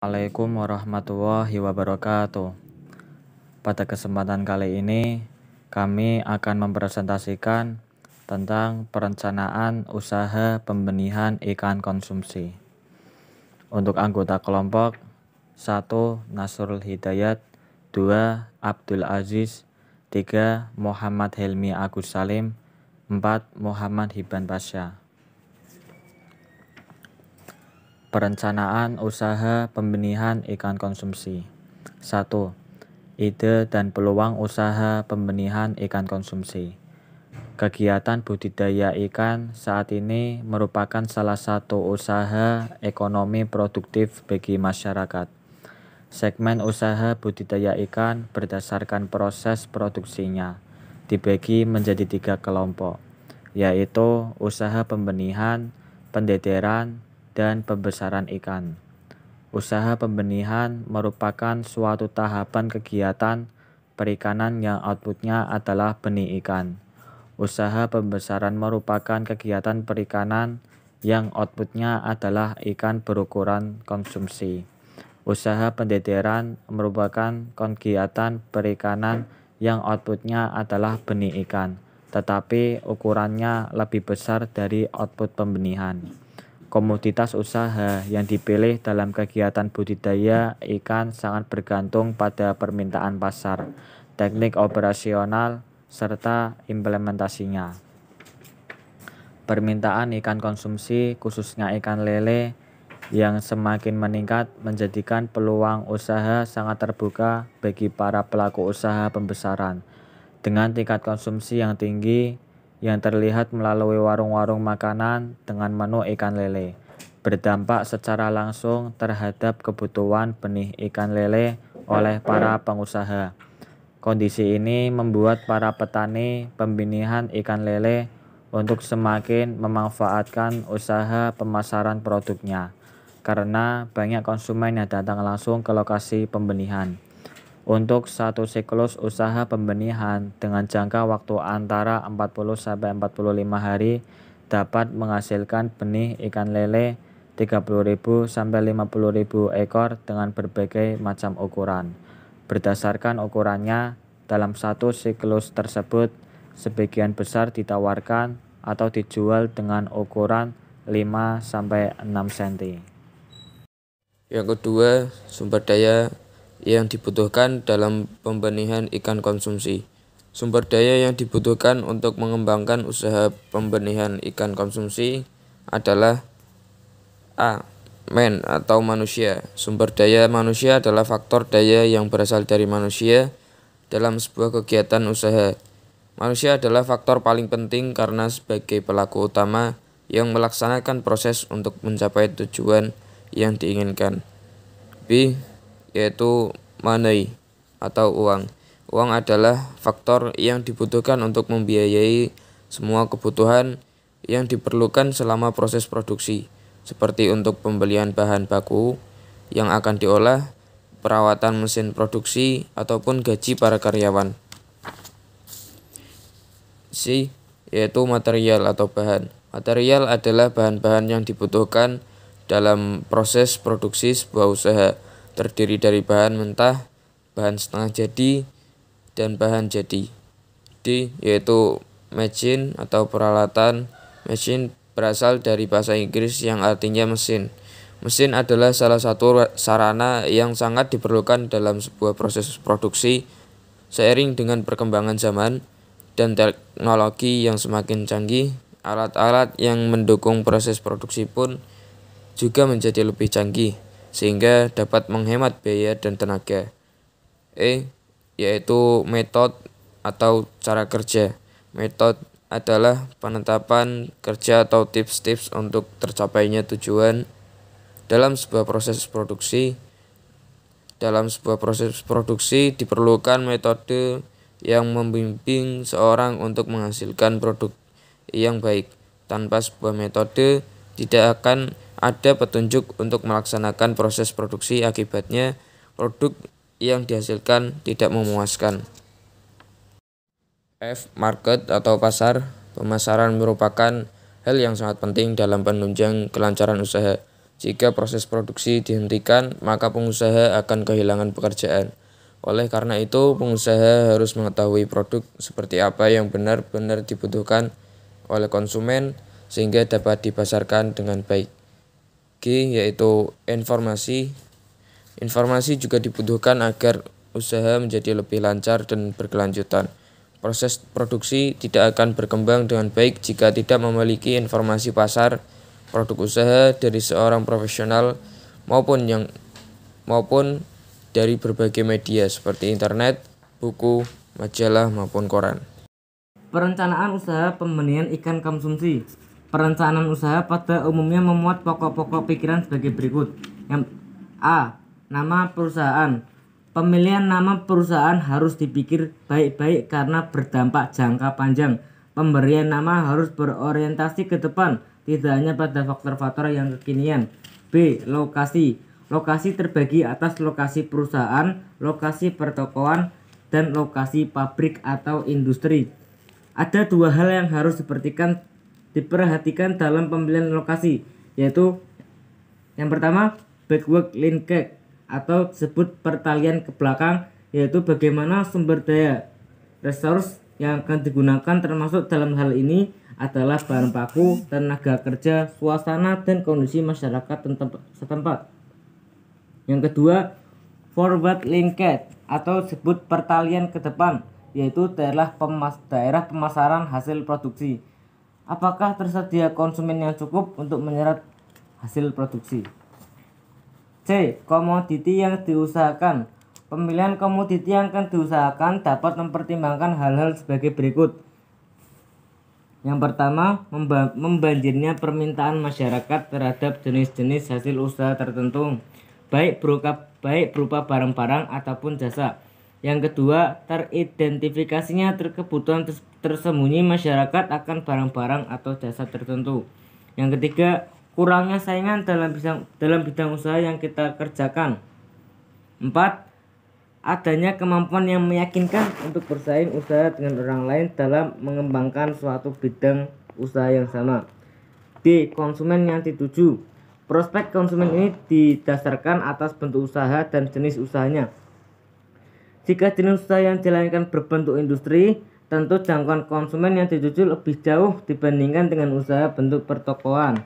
Assalamualaikum warahmatullahi wabarakatuh. Pada kesempatan kali ini, kami akan mempresentasikan tentang perencanaan usaha pembenihan ikan konsumsi. Untuk anggota kelompok 1. Nasrul Hidayat, 2. Abdul Aziz, 3. Muhammad Helmi Agus Salim, 4. Muhammad Hiban Pasha. Perencanaan usaha pembenihan ikan konsumsi. 1. Ide dan peluang usaha pembenihan ikan konsumsi. Kegiatan budidaya ikan saat ini merupakan salah satu usaha ekonomi produktif bagi masyarakat. Segmen usaha budidaya ikan berdasarkan proses produksinya dibagi menjadi 3 kelompok, yaitu usaha pembenihan, pendederan, dan pembesaran ikan. Usaha pembenihan merupakan suatu tahapan kegiatan perikanan yang outputnya adalah benih ikan. Usaha pembesaran merupakan kegiatan perikanan yang outputnya adalah ikan berukuran konsumsi. Usaha pendederan merupakan kegiatan perikanan yang outputnya adalah benih ikan, tetapi ukurannya lebih besar dari output pembenihan. Komoditas usaha yang dipilih dalam kegiatan budidaya ikan sangat bergantung pada permintaan pasar, teknik operasional, serta implementasinya. Permintaan ikan konsumsi, khususnya ikan lele, yang semakin meningkat menjadikan peluang usaha sangat terbuka bagi para pelaku usaha pembesaran. Dengan tingkat konsumsi yang tinggi, yang terlihat melalui warung-warung makanan dengan menu ikan lele, berdampak secara langsung terhadap kebutuhan benih ikan lele oleh para pengusaha. Kondisi ini membuat para petani pembenihan ikan lele untuk semakin memanfaatkan usaha pemasaran produknya, karena banyak konsumen yang datang langsung ke lokasi pembenihan. Untuk satu siklus usaha pembenihan dengan jangka waktu antara 40-45 hari dapat menghasilkan benih ikan lele 30.000 sampai 50.000 ekor dengan berbagai macam ukuran. Berdasarkan ukurannya, dalam satu siklus tersebut sebagian besar ditawarkan atau dijual dengan ukuran 5 sampai 6 cm. Yang kedua, sumber daya yang dibutuhkan dalam pembenihan ikan konsumsi. Sumber daya yang dibutuhkan untuk mengembangkan usaha pembenihan ikan konsumsi adalah A. Men atau manusia. Sumber daya manusia adalah faktor daya yang berasal dari manusia dalam sebuah kegiatan usaha. Manusia adalah faktor paling penting karena sebagai pelaku utama yang melaksanakan proses untuk mencapai tujuan yang diinginkan. B. Yaitu money atau uang. Uang adalah faktor yang dibutuhkan untuk membiayai semua kebutuhan yang diperlukan selama proses produksi, seperti untuk pembelian bahan baku yang akan diolah, perawatan mesin produksi, ataupun gaji para karyawan. C. Yaitu material atau bahan. Material adalah bahan-bahan yang dibutuhkan dalam proses produksi sebuah usaha, terdiri dari bahan mentah, bahan setengah jadi, dan bahan jadi. D. Yaitu machine atau peralatan. Machine berasal dari bahasa Inggris yang artinya mesin. Mesin adalah salah satu sarana yang sangat diperlukan dalam sebuah proses produksi. Seiring dengan perkembangan zaman dan teknologi yang semakin canggih, alat-alat yang mendukung proses produksi pun juga menjadi lebih canggih, sehingga dapat menghemat biaya dan tenaga. E. Yaitu metode atau cara kerja. Metode adalah penetapan kerja atau tips-tips untuk tercapainya tujuan dalam sebuah proses produksi. Dalam sebuah proses produksi diperlukan metode yang membimbing seorang untuk menghasilkan produk yang baik. Tanpa sebuah metode, tidak akan ada petunjuk untuk melaksanakan proses produksi, akibatnya produk yang dihasilkan tidak memuaskan. F. Market atau pasar. Pemasaran merupakan hal yang sangat penting dalam penunjang kelancaran usaha. Jika proses produksi dihentikan, maka pengusaha akan kehilangan pekerjaan. Oleh karena itu, pengusaha harus mengetahui produk seperti apa yang benar-benar dibutuhkan oleh konsumen sehingga dapat dipasarkan dengan baik. G yaitu informasi. Informasi juga dibutuhkan agar usaha menjadi lebih lancar dan berkelanjutan. Proses produksi tidak akan berkembang dengan baik jika tidak memiliki informasi pasar, produk usaha dari seorang profesional maupun dari berbagai media seperti internet, buku, majalah maupun koran. Perencanaan usaha pembenihan ikan konsumsi. Perencanaan usaha pada umumnya memuat pokok-pokok pikiran sebagai berikut. Yang A. Nama perusahaan. Pemilihan nama perusahaan harus dipikir baik-baik karena berdampak jangka panjang. Pemberian nama harus berorientasi ke depan, tidak hanya pada faktor-faktor yang kekinian. B. Lokasi. Lokasi terbagi atas lokasi perusahaan, lokasi pertokoan, dan lokasi pabrik atau industri. Ada dua hal yang harus diperhatikan dalam pemilihan lokasi, yaitu yang pertama backward linkage atau disebut pertalian ke belakang, yaitu bagaimana sumber daya resource yang akan digunakan, termasuk dalam hal ini adalah bahan baku, tenaga kerja, suasana, dan kondisi masyarakat setempat. Yang kedua forward linkage atau disebut pertalian ke depan, yaitu daerah pemasaran hasil produksi. Apakah tersedia konsumen yang cukup untuk menyerap hasil produksi? C. Komoditi yang diusahakan. Pemilihan komoditi yang akan diusahakan dapat mempertimbangkan hal-hal sebagai berikut. Yang pertama, membanjirnya permintaan masyarakat terhadap jenis-jenis hasil usaha tertentu, baik berupa barang-barang ataupun jasa. Yang kedua, teridentifikasinya kebutuhan tersembunyi masyarakat akan barang-barang atau jasa tertentu. Yang ketiga, kurangnya saingan dalam bidang usaha yang kita kerjakan. 4. Adanya kemampuan yang meyakinkan untuk bersaing usaha dengan orang lain dalam mengembangkan suatu bidang usaha yang sama. D. Konsumen yang dituju. Prospek konsumen ini didasarkan atas bentuk usaha dan jenis usahanya. Jika jenis usaha yang dijalankan berbentuk industri, tentu jangkauan konsumen yang dituju lebih jauh dibandingkan dengan usaha bentuk pertokoan.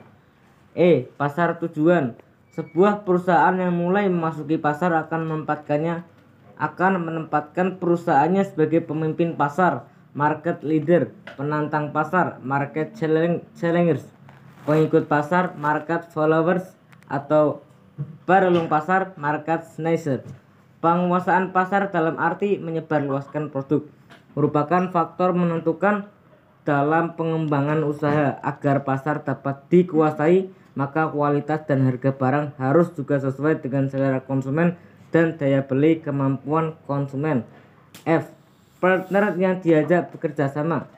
E. Pasar tujuan. Sebuah perusahaan yang mulai memasuki pasar akan menempatkan perusahaannya sebagai pemimpin pasar, market leader, penantang pasar, market challengers, pengikut pasar, market followers, atau barelung pasar, market snatcher. Penguasaan pasar dalam arti menyebarluaskan produk merupakan faktor menentukan dalam pengembangan usaha. Agar pasar dapat dikuasai, maka kualitas dan harga barang harus juga sesuai dengan selera konsumen dan daya beli kemampuan konsumen. F. Partner yang diajak bekerja sama.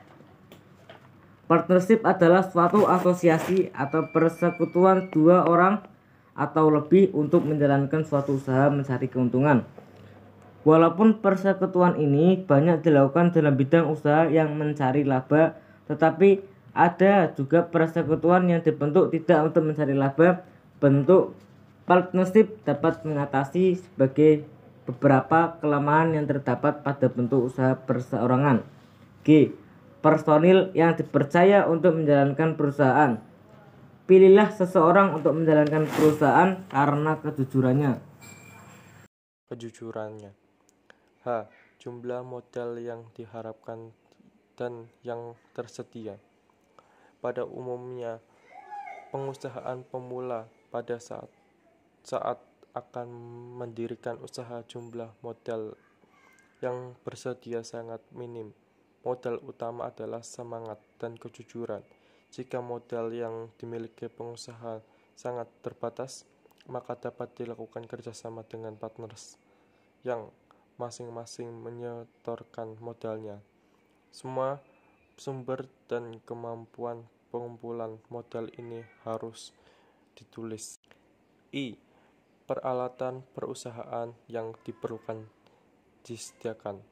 Partnership adalah suatu asosiasi atau persekutuan dua orang atau lebih untuk menjalankan suatu usaha mencari keuntungan. Walaupun persekutuan ini banyak dilakukan dalam bidang usaha yang mencari laba, tetapi ada juga persekutuan yang dibentuk tidak untuk mencari laba. Bentuk partnership dapat mengatasi sebagai beberapa kelemahan yang terdapat pada bentuk usaha perseorangan. G. Personil yang dipercaya untuk menjalankan perusahaan. Pilihlah seseorang untuk menjalankan perusahaan karena kejujurannya. H. Jumlah modal yang diharapkan dan yang tersedia. Pada umumnya, pengusahaan pemula pada saat akan mendirikan usaha, jumlah modal yang bersedia sangat minim. Modal utama adalah semangat dan kejujuran. Jika modal yang dimiliki pengusaha sangat terbatas, maka dapat dilakukan kerjasama dengan partners yang masing-masing menyetorkan modalnya. Semua sumber dan kemampuan pengumpulan modal ini harus ditulis. I. Peralatan perusahaan yang diperlukan disediakan.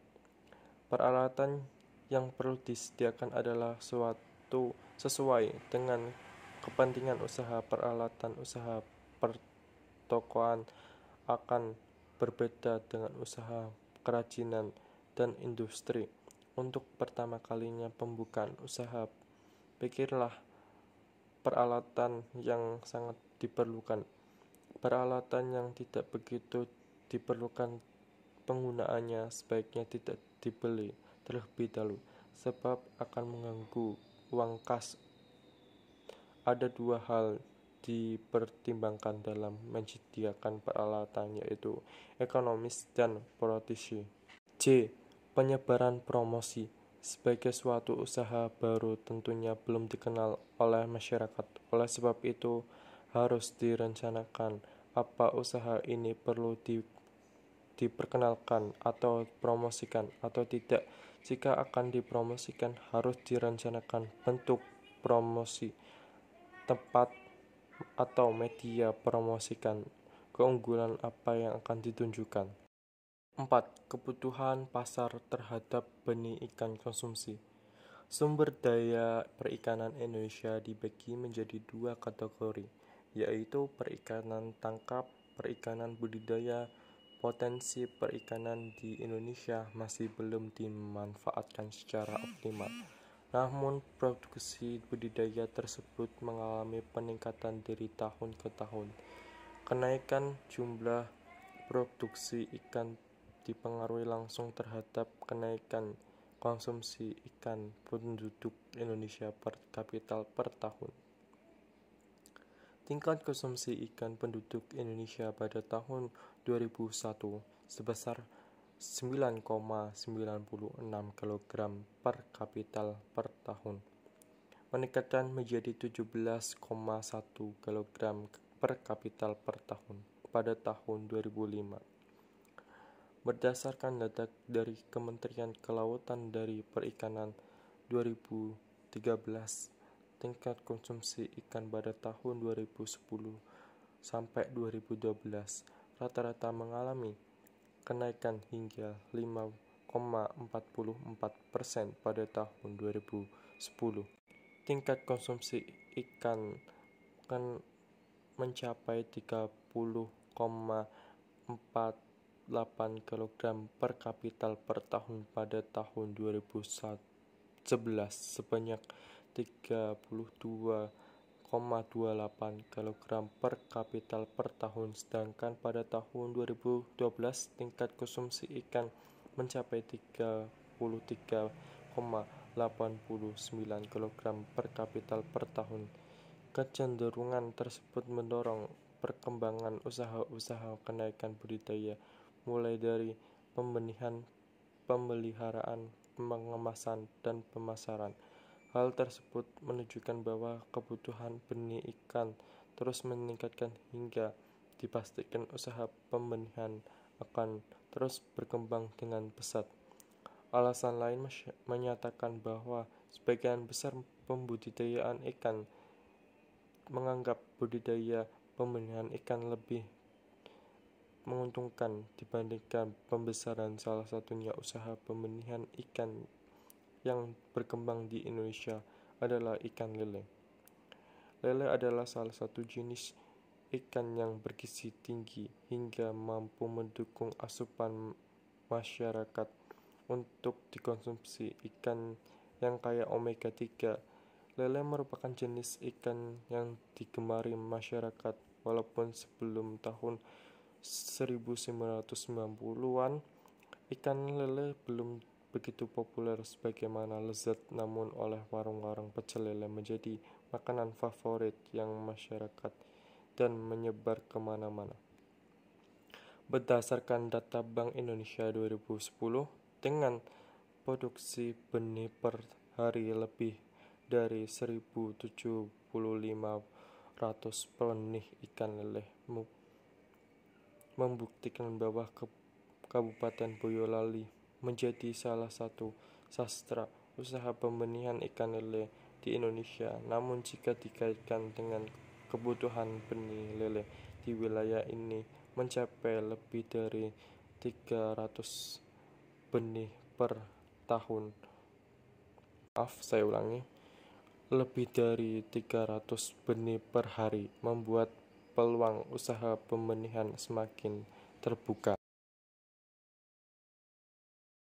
Peralatan yang perlu disediakan adalah sesuai dengan kepentingan usaha. Peralatan usaha pertokoan akan berbeda dengan usaha kerajinan dan industri. Untuk pertama kalinya pembukaan usaha, pikirlah peralatan yang sangat diperlukan. Peralatan yang tidak begitu diperlukan, penggunaannya sebaiknya tidak dibeli terlebih dahulu, sebab akan mengganggu uang kas. Ada dua hal dipertimbangkan dalam menyediakan peralatan, yaitu ekonomis dan praktisi. C. Penyebaran promosi. Sebagai suatu usaha baru tentunya belum dikenal oleh masyarakat. Oleh sebab itu harus direncanakan apa usaha ini perlu diperkenalkan atau promosikan atau tidak. Jika akan dipromosikan, harus direncanakan bentuk promosi, tempat atau media promosikan, keunggulan apa yang akan ditunjukkan. 4. Kebutuhan pasar terhadap benih ikan konsumsi. Sumber daya perikanan Indonesia dibagi menjadi dua kategori, yaitu perikanan tangkap, perikanan budidaya. Potensi perikanan di Indonesia masih belum dimanfaatkan secara optimal. Namun, produksi budidaya tersebut mengalami peningkatan dari tahun ke tahun. Kenaikan jumlah produksi ikan dipengaruhi langsung terhadap kenaikan konsumsi ikan penduduk Indonesia per kapita per tahun. Tingkat konsumsi ikan penduduk Indonesia pada tahun 2001 sebesar 9,96 kg per kapita per tahun, meningkat menjadi 17,1 kg per kapita per tahun pada tahun 2005. Berdasarkan data dari Kementerian Kelautan dan Perikanan 2013, tingkat konsumsi ikan pada tahun 2010 sampai 2012 rata-rata mengalami kenaikan hingga 5,44% pada tahun 2010. Tingkat konsumsi ikan mencapai 30,48 kg per kapita per tahun pada tahun 2011, sebanyak 32,28 kg per kapita per tahun, sedangkan pada tahun 2012 tingkat konsumsi ikan mencapai 33,89 kg per kapita per tahun. Kecenderungan tersebut mendorong perkembangan usaha-usaha kenaikan budidaya, mulai dari pembenihan, pemeliharaan, pengemasan, dan pemasaran. Hal tersebut menunjukkan bahwa kebutuhan benih ikan terus meningkat hingga dipastikan usaha pembenihan akan terus berkembang dengan pesat. Alasan lain menyatakan bahwa sebagian besar pembudidayaan ikan menganggap budidaya pembenihan ikan lebih menguntungkan dibandingkan pembesaran. Salah satunya usaha pembenihan ikan yang berkembang di Indonesia adalah ikan lele. Lele adalah salah satu jenis ikan yang bergizi tinggi hingga mampu mendukung asupan masyarakat untuk dikonsumsi. Ikan yang kaya omega 3. Lele merupakan jenis ikan yang digemari masyarakat, walaupun sebelum tahun 1990-an ikan lele belum begitu populer sebagaimana lezat, namun oleh warung-warung pecel lele menjadi makanan favorit yang masyarakat dan menyebar kemana-mana. Berdasarkan data Bank Indonesia 2010, dengan produksi benih per hari lebih dari 1.075 benih ikan lele membuktikan bahwa Kabupaten Boyolali menjadi salah satu sastra usaha pembenihan ikan lele di Indonesia. Namun jika dikaitkan dengan kebutuhan benih lele di wilayah ini mencapai lebih dari 300 benih per tahun. Saya ulangi, lebih dari 300 benih per hari, membuat peluang usaha pembenihan semakin terbuka.